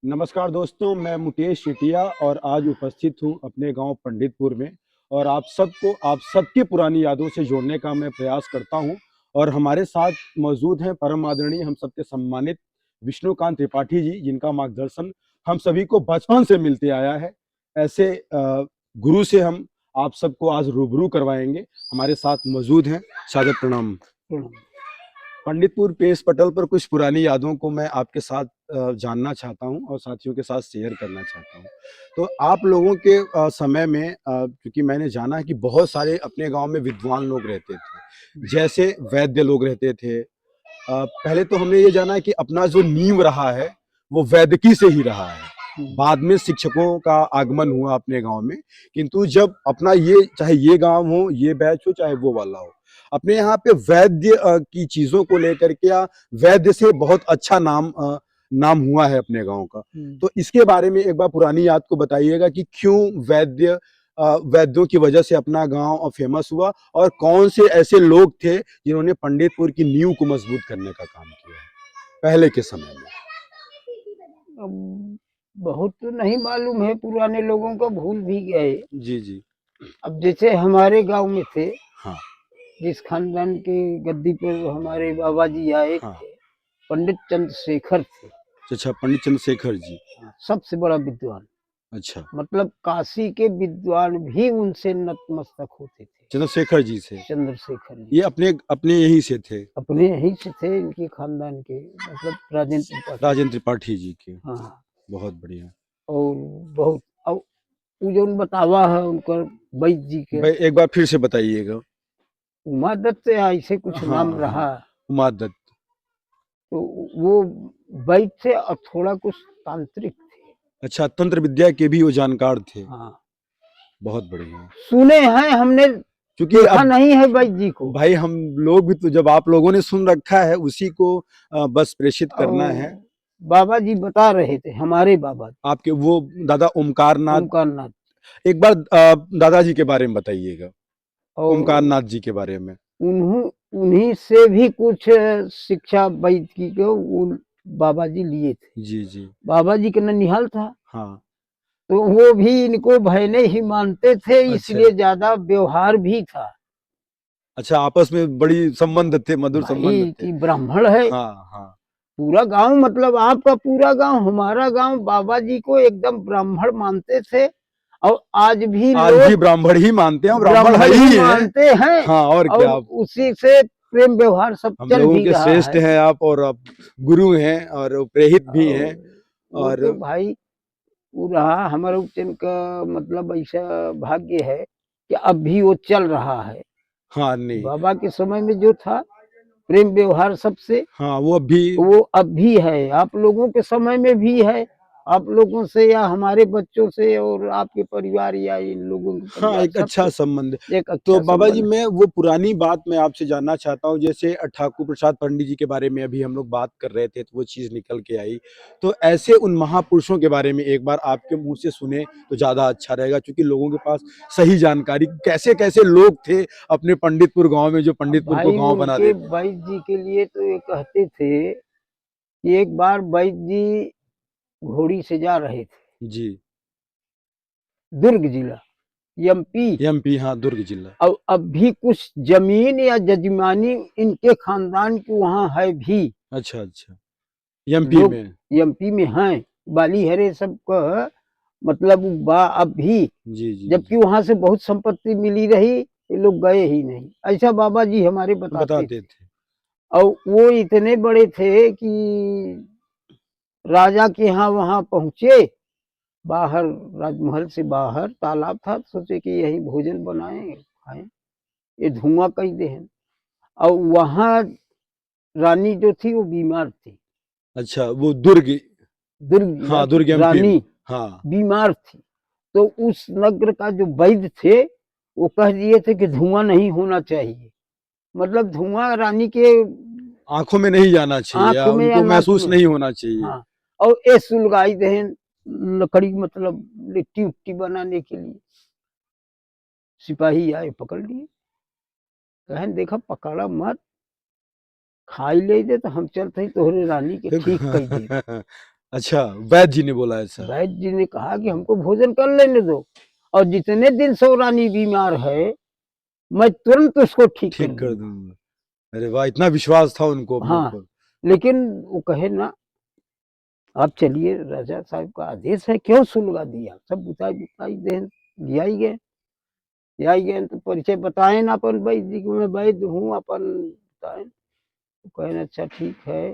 नमस्कार दोस्तों, मैं मुकेश शेटिया और आज उपस्थित हूँ अपने गांव पंडितपुर में। और आप सबको आप सबकी पुरानी यादों से जोड़ने का मैं प्रयास करता हूँ। और हमारे साथ मौजूद हैं परम आदरणीय हम सबके सम्मानित विष्णुकांत त्रिपाठी जी, जिनका मार्गदर्शन हम सभी को बचपन से मिलते आया है। ऐसे गुरु से हम आप सबको आज रूबरू करवाएंगे। हमारे साथ मौजूद हैं। सादर प्रणाम। पंडितपुर पेश पटल पर कुछ पुरानी यादों को मैं आपके साथ जानना चाहता हूं और साथियों के साथ शेयर करना चाहता हूं। तो आप लोगों के समय में क्योंकि मैंने जाना है कि बहुत सारे अपने गांव में विद्वान लोग रहते थे, जैसे वैद्य लोग रहते थे। पहले तो हमने ये जाना है कि अपना जो नींव रहा है वो वैदिकी से ही रहा है। बाद में शिक्षकों का आगमन हुआ अपने गांव में, किंतु जब अपना ये चाहे ये गांव हो, ये बैच हो, चाहे वो वाला हो, अपने यहाँ पे वैद्य की चीजों को लेकर के या वैद्य से बहुत अच्छा नाम हुआ है अपने गांव का। तो इसके बारे में एक बार पुरानी याद को बताइएगा कि क्यों वैद्यों की वजह से अपना गांव फेमस हुआ और कौन से ऐसे लोग थे जिन्होंने पंडितपुर की नींव को मजबूत करने का काम किया है पहले के समय में। अब बहुत तो नहीं मालूम है, पुराने लोगों को भूल भी गए। जी जी। अब जैसे हमारे गांव में थे, हाँ जिस खानदान के गद्दी पर हमारे बाबा जी आए हाँ। थे, पंडित चंद्रशेखर थे। अच्छा, पंडित चंद्रशेखर जी। सबसे बड़ा विद्वान, अच्छा, मतलब काशी के विद्वान भी उनसे नतमस्तक होते थे। चंद्रशेखर जी से। चंद्रशेखर जी ये अपने अपने यहीं से थे। अपने यहीं से थे, इनके खानदान के, मतलब राजेंद्र त्रिपाठी। राजेंद्र त्रिपाठी जी के। हाँ, बहुत बढ़िया। और बहुत अब उ जो बतावा है उनकर वैद्य जी के, भाई एक बार फिर से बताइएगा। उमा दत्त या ऐसे कुछ हाँ नाम हाँ, रहा। उमा दत्त। तो वो वैद्य थे और थोड़ा कुछ तांत्रिक थे। अच्छा, तंत्र विद्या के भी वो जानकार थे। हाँ, बहुत बढ़िया। सुने हैं हमने, क्योंकि देखा अब नहीं है वैद्य जी को। भाई हम लोग भी तो, जब आप लोगों ने सुन रखा है उसी को बस प्रेषित करना है। और बाबा जी बता रहे थे, हमारे बाबा आपके वो दादा ओमकार नाथ। ओमकार नाथ, एक बार दादाजी के बारे में बताइएगा, ओमकार और नाथ जी के बारे में। उन्हीं से भी कुछ शिक्षा वैद्य की को बाबा जी लिए थे। जी जी। बाबा जी का ननिहाल था, हाँ। तो वो भी इनको भयने ही मानते थे, अच्छा इसलिए ज्यादा व्यवहार भी था। अच्छा, आपस में बड़ी संबंध थे, मधुर संबंध भाई थे। की ब्राह्मण है, हाँ हाँ। पूरा गांव, मतलब आपका पूरा गांव, हमारा गांव, बाबा जी को एकदम ब्राह्मण मानते थे। और आज भी आज भी लोग ब्राह्मण ही मानते हैं, ब्राह्मण है ब्राह्मण ही ही है। मानते हैं। हाँ, और और क्या। आप उसी से प्रेम व्यवहार सब हम चल लोगों भी के रहा श्रेष्ठ है। हैं आप, और आप गुरु हैं और प्रेरित भी और हैं। वो और तो भाई वो रहा हमारे उज्जैन का, मतलब ऐसा भाग्य है कि अब भी वो चल रहा है। हाँ नहीं। बाबा के समय में जो था प्रेम व्यवहार सबसे, हाँ वो भी। वो अब भी है, आप लोगों के समय में भी है। आप लोगों से या हमारे बच्चों से और आपके परिवार या इन लोगों के हाँ, परिवार एक अच्छा सबसे संबंध। एक तो अच्छा बाबा जी, संबंध है। मैं वो पुरानी बात मैं आपसे जानना चाहता हूँ, जैसे ठाकुर प्रसाद पंडित जी के बारे में अभी हम लोग बात कर रहे थे तो वो चीज़ निकल के आई। तो ऐसे उन महापुरुषों के बारे में एक बार आपके मुंह से सुने तो ज़्यादा अच्छा रहेगा, क्योंकि लोगों के पास सही जानकारी कैसे कैसे लोग थे अपने पंडितपुर गाँव में जो अब पंडितपुर को भाई गाँव बना उनके देते। वैद्य जी के लिए तो ये कहते थे कि एक बार वैद्य जी घोड़ी से जा रहे थे, जी। दुर्ग जिला, एमपी। एमपी, हाँ, दुर्ग जिला। अब भी कुछ जमीन या जजमानी इनके खानदान की वहां है भी। अच्छा अच्छा, एमपी लोग में। एमपी में हैं, बाली हरे सब का, मतलब बा अब भी। जी जी जबकि जी। वहां से बहुत संपत्ति मिली रही, ये लोग गए ही नहीं, ऐसा बाबा जी हमारे बताते बताते थे। थे। और वो इतने बड़े थे कि राजा के यहाँ वहां पहुंचे, बाहर राजमहल से बाहर तालाब था, सोचे कि यही भोजन बनाए खाएं, ये धुआं कई दे। और वहां रानी जो थी वो बीमार थी, अच्छा, वो दुर्ग। दुर्ग जिला हाँ, की दुर्ग एमपी में। रानी हाँ। बीमार थी। तो उस नगर का जो वैद्य थे वो कह दिए थे कि धुआं नहीं होना चाहिए, मतलब धुआं रानी के आंखों में नहीं जाना चाहिए या आंख में या उनको नाक महसूस में। नहीं होना चाहिए। हाँ, और ये सुलगाई दहन लकड़ी, मतलब लिट्टी उट्टी बनाने के लिए। सिपाही आए, पकड़ लिए, कहन देखा पकड़ा मत, खाई ले दे तो हम चलते तोहरे रानी के ठीक कह दे। अच्छा, वैद्य जी ने बोला ऐसा। वैद्य जी ने कहा कि हमको भोजन कर लेने दो, और जितने दिन से वो रानी बीमार है मैं तुरंत उसको ठीक कर ठीक कर दूंगा। दूंगा। अरे वाह, इतना विश्वास था उनको अपने हाँ, ऊपर। लेकिन वो कहे ना, आप चलिए, राजा साहब का आदेश है, क्यों सुलगा दिया, सब बुताई बुताई दे लिया ही गए। लिया ही गए तो परिचय बताए ना अपन वैद्य जी को, मैं वैद्य हूँ, अपन बताए तो कहे अच्छा ठीक है,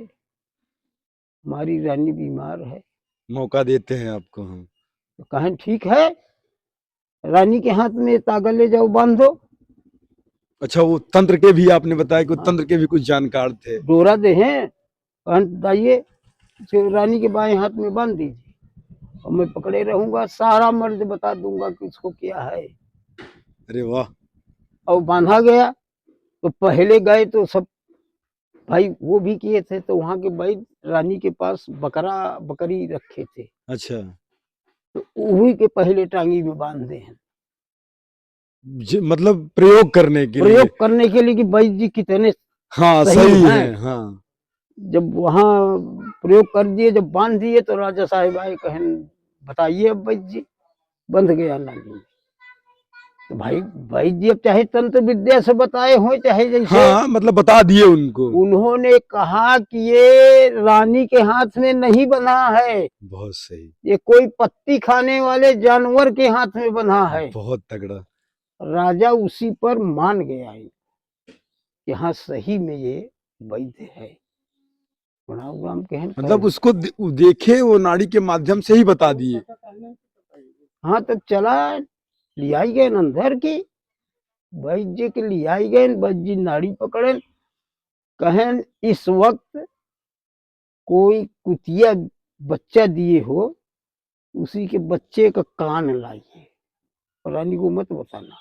हमारी रानी बीमार है। मौका देते हैं आपको हम। तो कहें ठीक है, रानी के हाथ में तागा ले जाओ, बांध दो। अच्छा, वो तंत्र के भी आपने बताया कि वो हाँ, तंत्र के भी कुछ जानकार थे। डोरा दे हैं, दाइए, फिर रानी के बाएं हाथ में बांध दीजिए, और मैं पकड़े रहूंगा, सारा मर्ज बता दूंगा कि इसको क्या है। अरे वाह। और बांधा गया। तो पहले गए तो सब भाई वो भी किए थे, तो वहां के वैद्य रानी के पास बकरा बकरी रखे थे, अच्छा, तो उही के पहले टांगी में बांधे हैं, मतलब प्रयोग करने के लिए। प्रयोग करने के लिए कि वैद्य जी कितने हाँ, सही सही हैं। है, हाँ। जब वहां प्रयोग कर दिए, जब बांध दिए, तो राजा साहिब आए, कहन बताइए अब वैद्य जी, बंध गया नाली में। तो भाई वैद्य जी अब चाहे तंत्र विद्या से बताए हो, चाहे जैसे, हाँ, मतलब बता दिए उनको। उन्होंने कहा कि ये रानी के हाथ में नहीं बना है, बहुत सही। ये कोई पत्ती खाने वाले जानवर के हाथ में बंधा है। बहुत तगड़ा। राजा उसी पर मान गया है कि हाँ सही में ये वैद्य है। प्रणाम उणाम कहन मतलब करे। उसको देखे, वो नाड़ी के माध्यम से ही बता दिए। हाँ तो चला, लिया ही गए अंदर की, वैद्य जी के लिया ही गए, वैद्य जी नाड़ी पकड़े, कहन इस वक्त कोई कुतिया बच्चा दिए हो, उसी के बच्चे का कान लाइए, रानी को मत बताना,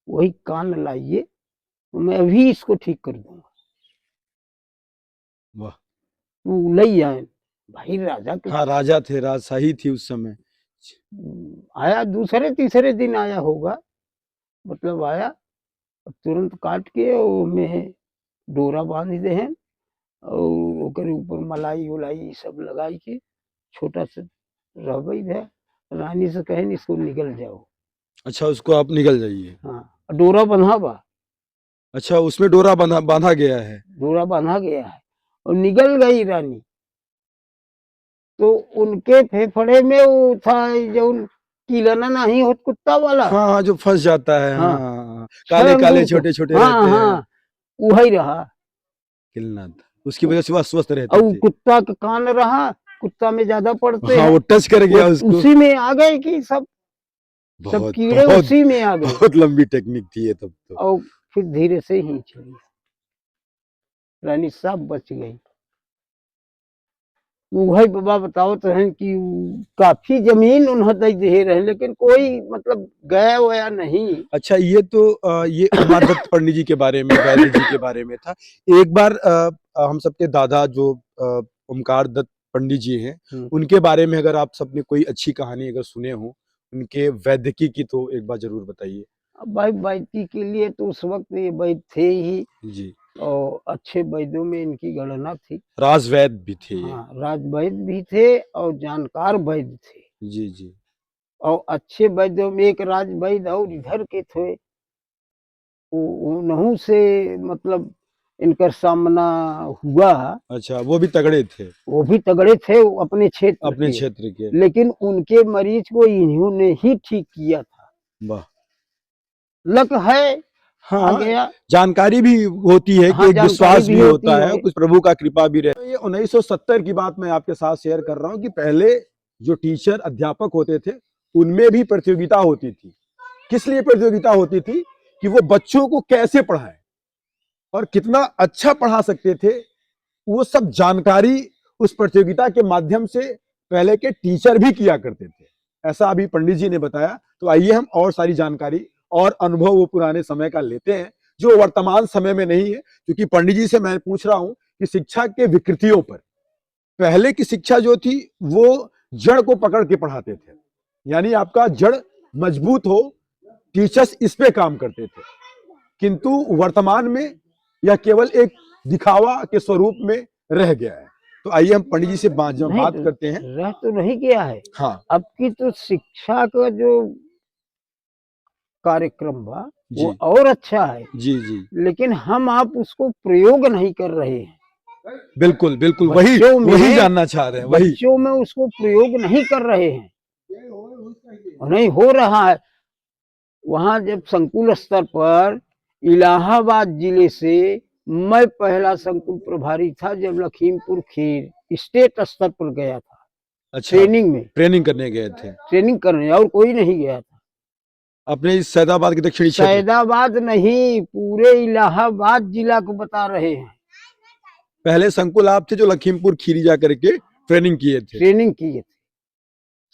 वही कान लाइए, तो मैं अभी इसको ठीक कर दूंगा। वाह। वो लई आए। भाई राजा के हाँ, राजा थे, राजशाही थी उस समय। आया, दूसरे तीसरे दिन आया होगा, मतलब आया, तुरंत काट के में डोरा बांध दे हैं, और ओकरे ऊपर मलाई उलाई सब लगाई के, छोटा सा रहबई है, रानी से कहे इसको निकल जाओ। अच्छा, उसको आप निकल जाइए। हाँ, डोरा बंधा बा, अच्छा, उसमें डोरा बांधा बांधा गया है। डोरा बांधा गया है, और निकल गई रानी। तो उनके फेफड़े में वो था जो कीलना नहीं हो, कुत्ता वाला। हाँ हाँ, जो फंस जाता है, हाँ हाँ, हाँ हाँ। काले स्वयं काले रूप, छोटे छोटे हाँ रहते हैं। हाँ, वही रहा। किलनाद, उसकी वजह से वह स्वस्थ रहते और थे। कुत्ता का कान रहा, कुत्ता में ज्यादा पड़ते हाँ, हैं, वो टच कर वो गया उसको। उसी में आ गए कि सब बहुत कीड़े बहुत उसी में आ गए। बहुत लंबी टेक्निक थी ये तब तो। और फिर धीरे से ही चली, रानी सब बच गई। वही बाबा बताओ तो है कि काफी जमीन उन्हें दे रहे, लेकिन कोई मतलब गया वया नहीं। अच्छा, ये तो ये उमादत्त पंडित जी के बारे में, वैद्य जी के बारे में था। एक बार हम सबके दादा जो ओमकार दत्त पंडित जी हैं, उनके बारे में अगर आप सबने कोई अच्छी कहानी अगर सुने हो उनके वैद्यकी की, तो एक बार जरूर बताइए। अब भाई वैद्य के लिए तो उस वक्त ये वैद्य थे ही, जी। और अच्छे वैद्यों में इनकी गणना थी। राजवैद्य भी थे ये। हाँ, राज वैद्य भी थे और जानकार वैद्य थे। जी जी। और अच्छे वैद्यों में एक राज वैद्य और इधर के थे, उन्हों से मतलब इनका सामना हुआ। अच्छा, वो भी तगड़े थे। वो भी तगड़े थे, वो अपने क्षेत्र अपने के, क्षेत्र के। लेकिन उनके मरीज को इन्होंने ही ठीक किया था। वाह। लक है, आ हाँ, गया। जानकारी भी होती है कि हाँ, एक जानकारी विश्वास भी भी होती होता है, है। कुछ प्रभु का कृपा भी रहता है। ये 1970 की बात मैं आपके साथ शेयर कर रहा हूँ कि पहले जो टीचर अध्यापक होते थे उनमें भी प्रतियोगिता होती थी। किस लिए प्रतियोगिता होती थी? कि वो बच्चों को कैसे पढ़ाएं और कितना अच्छा पढ़ा सकते थे, वो सब जानकारी उस प्रतियोगिता के माध्यम से पहले के टीचर भी किया करते थे। ऐसा अभी पंडित जी ने बताया। तो आइए हम और सारी जानकारी और अनुभव वो पुराने समय का लेते हैं, जो वर्तमान समय में नहीं है। क्योंकि पंडित जी से मैं पूछ रहा हूं कि शिक्षा के विकृतियों पर, पहले की शिक्षा जो थी वो जड़ को पकड़ के पढ़ाते थे, यानी आपका जड़ मजबूत हो, टीचर्स इस पे काम करते थे। किंतु वर्तमान में यह केवल एक दिखावा के स्वरूप में रह गया है। तो आइए हम पंडित जी से नहीं बात तो करते हैं। रह तो नहीं गया है। हाँ अब की तो शिक्षा का जो कार्यक्रम बा वो जी और अच्छा है, जी जी, लेकिन हम आप उसको प्रयोग नहीं कर रहे हैं। बिल्कुल बिल्कुल, वही बच्चों वही में जानना चाह रहे हैं, वही। बच्चों में उसको प्रयोग नहीं कर रहे हैं और नहीं हो रहा है। वहां जब संकुल स्तर पर इलाहाबाद जिले से मैं पहला संकुल प्रभारी था, जब लखीमपुर खीर स्टेट स्तर पर गया था अच्छा, ट्रेनिंग में, ट्रेनिंग करने गए थे ट्रेनिंग करने, और कोई नहीं गया था। अपने इस सैदाबाद के दक्षिणी क्षेत्र। सैदाबाद नहीं, पूरे इलाहाबाद जिला को बता रहे हैं। पहले संकुल आप थे जो लखीमपुर खीरी जा करके ट्रेनिंग किए थे। ट्रेनिंग किए थे,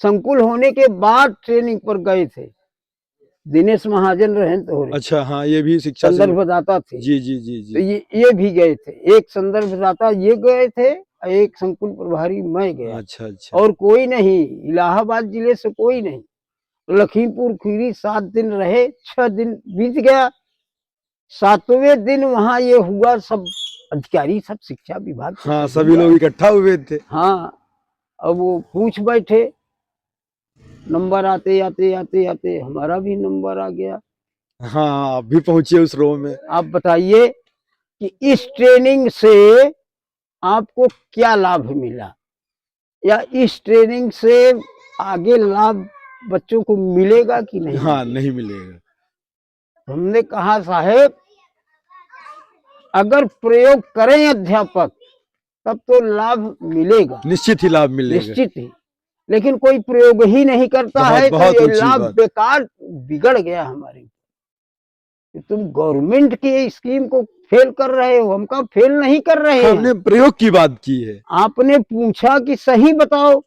संकुल होने के बाद ट्रेनिंग पर गए थे। दिनेश महाजन रहे तो अच्छा हाँ, ये भी शिक्षा से। संदर्भदाता थे। जी जी जी तो जी। ये भी गए थे, एक संदर्भदाता ये गए थे और एक संकुल प्रभारी मैं गया, अच्छा अच्छा। और कोई नहीं, इलाहाबाद जिले से कोई नहीं। लखीमपुर खीरी 7 दिन रहे, 6 दिन बीत गया, 7वें दिन वहां ये हुआ, सब अधिकारी सब शिक्षा विभाग के हाँ, सभी सभी लोग इकट्ठा हुए थे। हाँ, अब वो पूछ बैठे, नंबर आते आते आते आते हमारा भी नंबर आ गया। हाँ, आप भी पहुंचे उस रो में। आप बताइए कि इस ट्रेनिंग से आपको क्या लाभ मिला, या इस ट्रेनिंग से आगे लाभ बच्चों को मिलेगा कि नहीं? हाँ, नहीं मिलेगा। हमने कहा साहेब, अगर प्रयोग करें अध्यापक तब तो लाभ मिलेगा, निश्चित ही लाभ मिलेगा। निश्चित ही, लेकिन कोई प्रयोग ही नहीं करता बहुत है तो बहुत ये ऊंची लाभ बात। बेकार बिगड़ गया हमारे। तुम गवर्नमेंट की स्कीम को फेल कर रहे हो, हम कहा फेल नहीं कर रहे हैं। हमने प्रयोग की बात की है। आपने पूछा कि सही बताओ,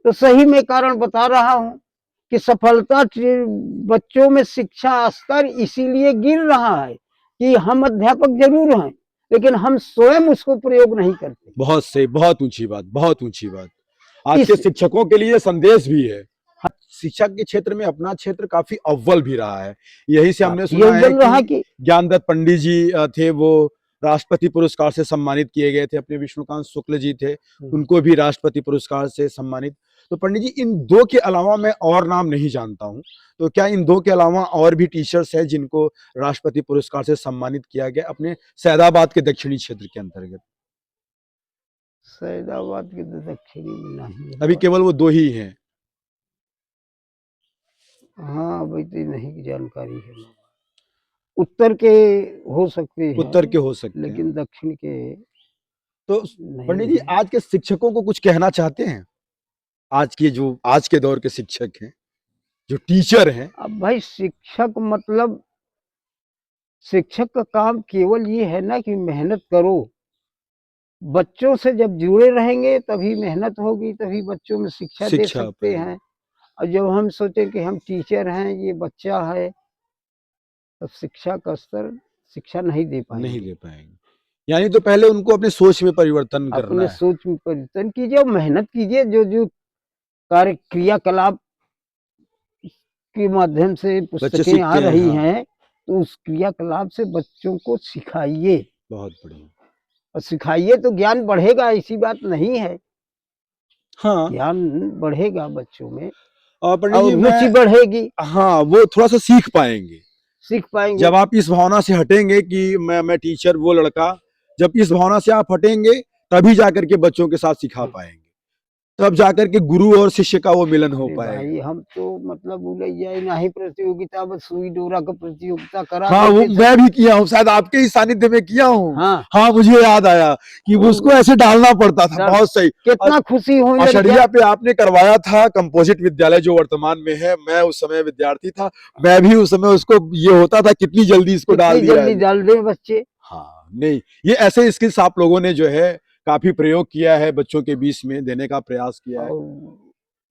तो सही मैं कारण बता रहा हूँ कि सफलता बच्चों में शिक्षा स्तर इसीलिए गिर रहा है कि हम अध्यापक जरूर हैं, लेकिन हम स्वयं उसको प्रयोग नहीं करते। बहुत सही, बहुत ऊंची बात, बहुत ऊंची बात। आज इस के शिक्षकों के लिए संदेश भी है। शिक्षा के क्षेत्र में अपना क्षेत्र काफी अव्वल भी रहा है। यही से हमने ये सुना है बोल रहा कि कि ज्ञानदत्त पंडित जी थे, वो राष्ट्रपति पुरस्कार से सम्मानित किए गए थे। अपने विष्णुकांत शुक्ल जी थे, उनको भी राष्ट्रपति पुरस्कार से सम्मानित। तो पंडित जी, इन दो के अलावा मैं और नाम नहीं जानता हूँ, तो क्या इन दो के अलावा और भी टीचर्स हैं जिनको राष्ट्रपति पुरस्कार से सम्मानित किया गया अपने सैदाबाद के दक्षिणी क्षेत्र के अंतर्गत? सैदाबाद के तो दक्षिणी में नहीं है। अभी केवल वो दो ही हैं। हाँ, अभी तो नहीं जानकारी है। उत्तर के हो सकते हैं, उत्तर के हो सकते हैं, लेकिन दक्षिण के तो नहीं पंडित जी, है। आज के शिक्षकों को कुछ कहना चाहते हैं? आज के दौर के शिक्षक हैं, जो टीचर हैं। अब भाई शिक्षक मतलब, शिक्षक का काम केवल ये है ना कि मेहनत करो। बच्चों से जब जुड़े रहेंगे तभी मेहनत होगी, तभी बच्चों में शिक्षा दे शिक्षा सकते पाएंगे। हैं। और जब हम सोचे कि हम टीचर हैं, ये बच्चा है, तब शिक्षा का स्तर शिक्षा नहीं दे नहीं पाएंगे। दे पाएंगे। यानी तो पहले उनको अपनी सोच में परिवर्तन करना अपने है। सोच में परिवर्तन कीजिए और मेहनत कीजिए। जो जो कार्य क्रियाकलाप के माध्यम से बच्चे पुस्तकें आ सीखते हैं, रही हाँ। हैं, तो उस क्रियाकलाप से बच्चों को सिखाइए, बहुत बढ़िया। और सिखाइए तो ज्ञान बढ़ेगा, ऐसी बात नहीं है। हाँ, ज्ञान बढ़ेगा बच्चों में और पंडित और जी रुचि बढ़ेगी, हाँ, वो थोड़ा सा सीख पाएंगे। सीख पाएंगे। जब आप इस भावना से हटेंगे कि मैं टीचर, वो लड़का, जब इस भावना से आप हटेंगे, तभी जाकर के बच्चों के साथ सिखा पाएंगे, तब जाकर के गुरु और शिष्य का वो मिलन हो अरे पाएगा। भाई, हम तो मतलब उलझिया नहीं प्रतियोगिता, बस सुई डोरा का प्रतियोगिता करा हाँ, वो देते थे। मैं भी किया हूँ, शायद आपके ही सानिध्य में किया हूँ। हाँ, हाँ, मुझे याद आया कि उसको ऐसे डालना पड़ता था। बहुत सही। कितना खुशी हुई लड़कियां। अशरिया पे आपने करवाया था, कंपोजिट विद्यालय जो वर्तमान में है। मैं उस समय विद्यार्थी था, मैं भी उस समय उसको ये होता था कितनी जल्दी इसको डाल कितनी दिया जल्दी है। डाल दे बच्चे। हाँ, नहीं, ये ऐसे स्किल्स आप लोगों ने जो है काफी प्रयोग किया है, बच्चों के बीच में देने का प्रयास किया है। और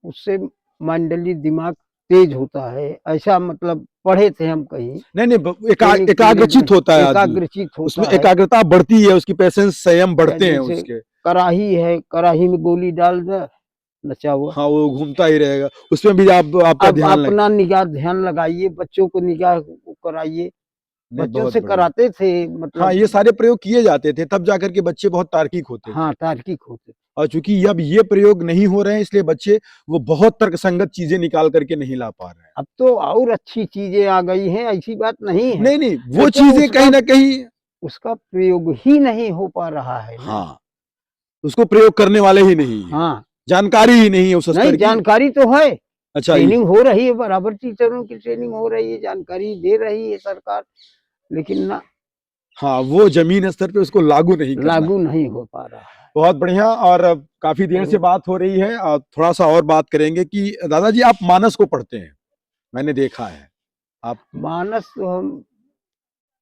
उससे मंडली दिमाग तेज होता है, ऐसा मतलब पढ़े थे हम कहीं। नहीं नहीं, एकाग्रचित होता है आदमी, एकाग्रचित उसमें होता है। एकाग्रता बढ़ती है, उसकी पेशेंस, संयम बढ़ते हैं जैसे उसके। कराही है, कराही में गोली डाल दे, नचा हुआ। हाँ, वो घूमता ही रहेगा, उसमें भी आपका अब ध्यान लगे। अपना निगाह ध्यान लगाइए, बच्चों को निगाह कराइए, नहीं, बच्चों बहुत से बढ़िया। कराते थे, हाँ, मतलब ये सारे प्रयोग किए जाते थे, तब जाकर के बच्चे बहुत तार्किक होते थे। हाँ, तार्किक होते थे। और चूंकि अब ये प्रयोग नहीं हो रहे हैं, इसलिए बच्चे वो बहुत तर्कसंगत चीजें निकाल करके नहीं ला पा रहे हैं। अब तो और अच्छी चीजें आ गई हैं, ऐसी बात नहीं है, नहीं नहीं, वो लेकिन चीजें कहीं ना कहीं, उसका प्रयोग ही नहीं हो पा रहा है ना। हाँ, उसको प्रयोग करने वाले ही नहीं है, हाँ, जानकारी ही नहीं है उस नहीं, स्तर की। जानकारी तो है, अच्छा, ट्रेनिंग हो रही है, बराबर टीचरों की ट्रेनिंग हो रही है, जानकारी दे रही है सरकार, लेकिन ना हाँ, वो जमीन स्तर पे उसको लागू नहीं करना लागू है। नहीं हो पा रहा है। बहुत बढ़िया। और अब काफी देर से बात हो रही है, और थोड़ा सा और बात करेंगे कि दादाजी आप मानस को पढ़ते हैं, मैंने देखा है। आप मानस तो हम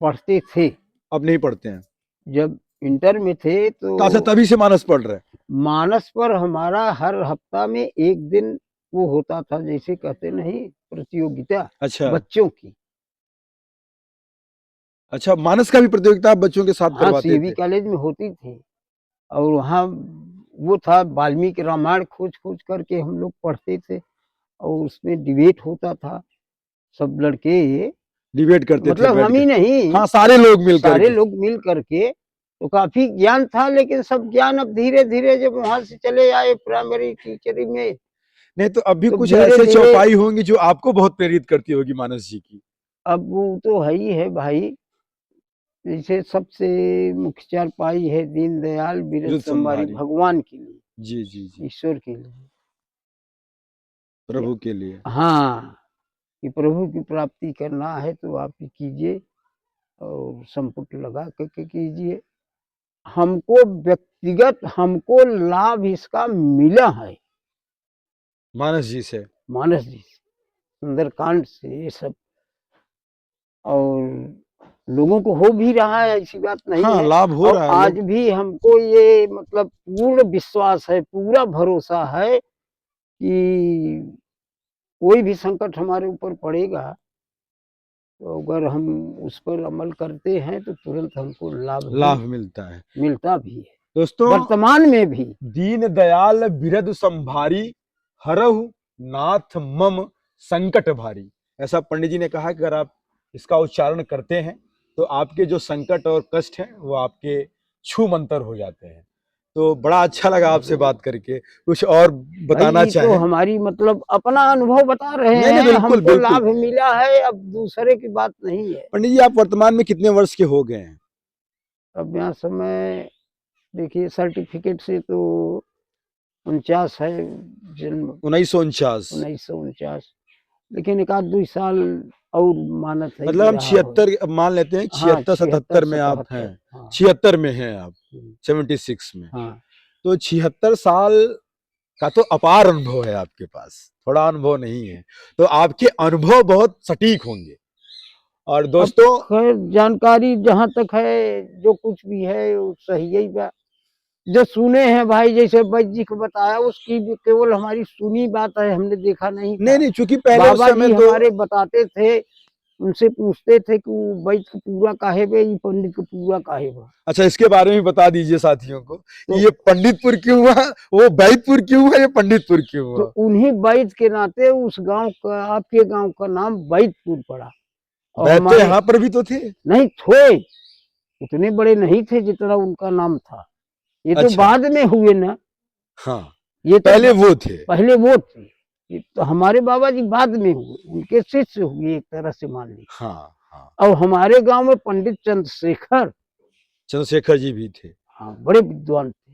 पढ़ते थे, अब नहीं पढ़ते हैं? जब इंटर में थे तो अच्छा, तो तभी से मानस पढ़ रहे हैं? मानस पर हमारा हर हफ्ता में एक दिन वो होता था, जैसे कहते नहीं, प्रतियोगिता अच्छा बच्चों की। अच्छा, मानस का भी प्रतियोगिता आप बच्चों के साथ हाँ, करवाते सीबी थे? कॉलेज में होती थी, और वहाँ वो था, वाल्मीकि रामायण खोज खोज करके हम लोग पढ़ते थे, और उसमें डिबेट होता था, सब लड़के, डिबेट करते थे मतलब बैठ हम ही कर? नहीं, हाँ, सारे लोग मिल सारे करके। लोग मिल करके, तो काफी ज्ञान था, लेकिन सब ज्ञान अब धीरे धीरे जब वहां से चले आए प्राइमरी टीचरी में, नहीं तो अब भी तो कुछ धीरे ऐसे धीरे, चौपाई होंगी जो आपको बहुत प्रेरित करती होगी मानस जी की। अब वो तो है ही है भाई। जैसे सबसे मुख्य चारपाई है दीनदयाल बिरद विरुद्ध संभारी, संभारी। भगवान के लिए, जी जी जी, ईश्वर के लिए। प्रभु के लिए। हाँ, कि प्रभु की प्राप्ति करना है तो आप ही कीजिए, और संपुट लगा के कीजिए। हमको व्यक्तिगत हमको लाभ इसका मिला है मानस जी से? मानस जी से, सुंदरकांड से, ये सब, और लोगों को हो भी रहा है, ऐसी बात नहीं हाँ, है। लाभ हो और रहा है। आज लोग भी हमको ये मतलब पूर्ण विश्वास है, पूरा भरोसा है कि कोई भी संकट हमारे ऊपर पड़ेगा, तो अगर हम उस पर अमल करते हैं तो तुरंत हमको लाभ ही लाभ मिलता है। मिलता भी है, दोस्तों, वर्तमान में भी। दीन दयाल बिरद संभारी, हरहु नाथ मम संकट भारी। ऐसा पंडित जी ने कहा कि अगर आप इसका उच्चारण करते हैं तो आपके जो संकट और कष्ट हैं वो आपके छू मंतर हो जाते हैं। तो बड़ा अच्छा लगा आपसे बात करके। कुछ और भाई बताना ये तो चाहें? हमारी मतलब अपना अनुभव बता रहे नहीं नहीं, हैं, बिल्कुल हमको बिल्कुल। लाभ मिला है, अब दूसरे की बात नहीं है। पंडित जी, आप वर्तमान में कितने वर्ष के हो गए हैं? अब यहाँ समय देखिए, सर्टिफिकेट से तो 49 है जन्म, 1949? 1949, लेकिन एक आध 2 साल और मानत है मतलब कि हम रहा हो। 76, मान लेते हैं हाँ, 76 76 77 में आप हैं। 77, हाँ। 76 में हैं आप, हम्म, 76 में। हाँ, तो 76 साल का तो अपार अनुभव है आपके पास, थोड़ा अनुभव नहीं है। तो आपके अनुभव बहुत सटीक होंगे। और अब दोस्तों, खैर जानकारी जहाँ तक है, जो कुछ भी है वो सही ही बा। जो सुने हैं भाई, जैसे वैद्य जी को बताया, उसकी भी केवल हमारी सुनी बात है, हमने देखा नहीं नहीं था। नहीं, चूंकि पहले उस बाबा समय जी तो, हमारे बताते थे, उनसे पूछते थे कि वो वैद्य को पूरा काहे बे, ये पंडित को पूरा काहे बा। अच्छा, इसके बारे में बता दीजिए साथियों को तो कि ये पंडितपुर क्यों हुआ, वो बैतपुर क्यों हुआ, ये पंडितपुर क्यों तो हुआ? उन्हीं वैद्य के नाते उस गांव का, आपके गांव का नाम वैद्यपुर पड़ा। और बैत तो हमारे यहाँ पर भी तो थे। नहीं थे, उतने बड़े नहीं थे जितना उनका नाम था। ये तो अच्छा, बाद में हुए ना, हाँ, ये तो पहले वो थे। पहले वो थे। ये तो हमारे बाबा जी बाद में हुए, उनके शिष्य हुए एक तरह से, मान लीजिए। हाँ हाँ, और हमारे गांव में पंडित चंद्रशेखर, चंद्रशेखर जी भी थे। हाँ, बड़े विद्वान थे।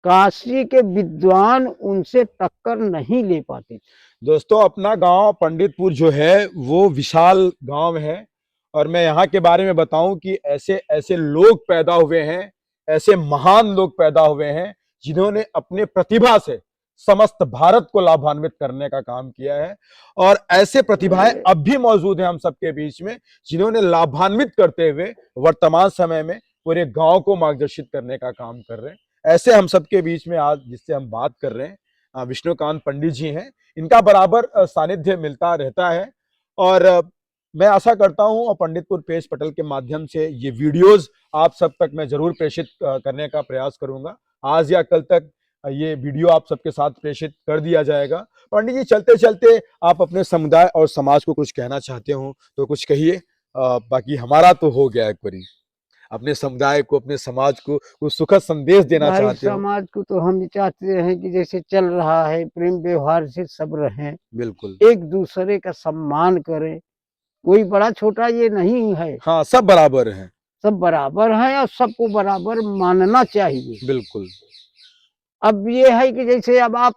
काशी के विद्वान उनसे टक्कर नहीं ले पाते थे। दोस्तों, अपना गांव पंडितपुर जो है वो विशाल गांव है। और मैं यहाँ के बारे में बताऊं कि ऐसे ऐसे लोग पैदा हुए हैं, ऐसे महान लोग पैदा हुए हैं जिन्होंने अपने प्रतिभा से समस्त भारत को लाभान्वित करने का काम किया है। और ऐसे प्रतिभाएं अब भी मौजूद हैं हम सबके बीच में, जिन्होंने लाभान्वित करते हुए वर्तमान समय में पूरे गांव को मार्गदर्शित करने का काम कर रहे हैं। ऐसे हम सबके बीच में आज जिससे हम बात कर रहे हैं, विष्णुकांत पंडित जी हैं। इनका बराबर सानिध्य मिलता रहता है। और मैं आशा करता हूं, और पंडितपुर पेश पटल के माध्यम से ये वीडियोस आप सब तक मैं जरूर प्रेषित करने का प्रयास करूंगा। आज या कल तक ये वीडियो आप सबके साथ प्रेषित कर दिया जाएगा। पंडित जी, चलते चलते आप अपने समुदाय और समाज को कुछ कहना चाहते हो तो कुछ कहिए। बाकी हमारा तो हो गया एक बारी। अपने समुदाय को, अपने समाज को कुछ सुखद संदेश देना भाई चाहते हो? समाज को तो हम चाहते हैं कि जैसे चल रहा है प्रेम व्यवहार से सब रहें, बिल्कुल। एक दूसरे का सम्मान करें, कोई बड़ा छोटा ये नहीं है, हाँ, सब बराबर हैं। सब बराबर हैं और सबको बराबर मानना चाहिए। बिल्कुल। अब ये है कि जैसे अब आप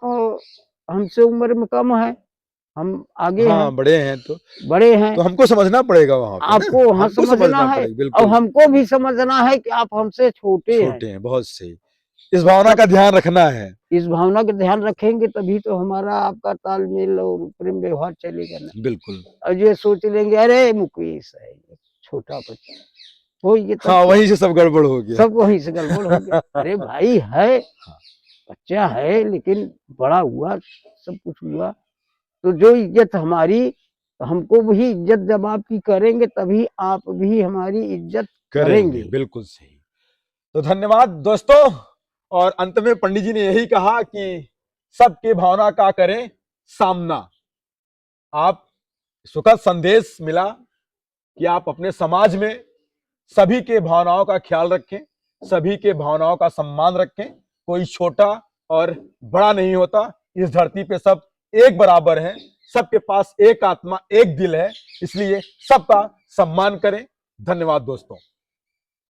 हमसे उम्र में कम है, हम आगे हैं, हाँ, बड़े हैं तो बड़े हैं, हमको समझना पड़ेगा वहाँ पे ना, आपको हाँ हमको समझना है पड़ेगा। और बिल्कुल, हमको भी समझना है कि आप हमसे छोटे हैं। छोटे हैं, बहुत सही। इस भावना तब का ध्यान रखना है। इस भावना का ध्यान रखेंगे तभी तो हमारा आपका तालमेल और प्रेम व्यवहार चलेगा ना। बिल्कुल। और ये सोच लेंगे अरे मुकेश है ये छोटा बच्चा, हो ये तब हाँ, क्या वहीं से सब गड़बड़ हो गया। सब वहीं से गड़बड़ हो गया। अरे भाई है, हाँ, बच्चा है लेकिन बड़ा हुआ, सब कुछ हुआ, तो जो इज्जत हमारी, हमको भी इज्जत जब आपकी करेंगे तभी आप भी हमारी इज्जत करेंगे, करेंगे। बिल्कुल सही। तो धन्यवाद दोस्तों। और अंत में पंडित जी ने यही कहा कि सबके भावना का करें सामना। आप सुखद संदेश मिला कि आप अपने समाज में सभी के भावनाओं का ख्याल रखें, सभी के भावनाओं का सम्मान रखें। कोई छोटा और बड़ा नहीं होता। इस धरती पे सब एक बराबर हैं। सबके पास एक आत्मा, एक दिल है। इसलिए सबका सम्मान करें। धन्यवाद दोस्तों।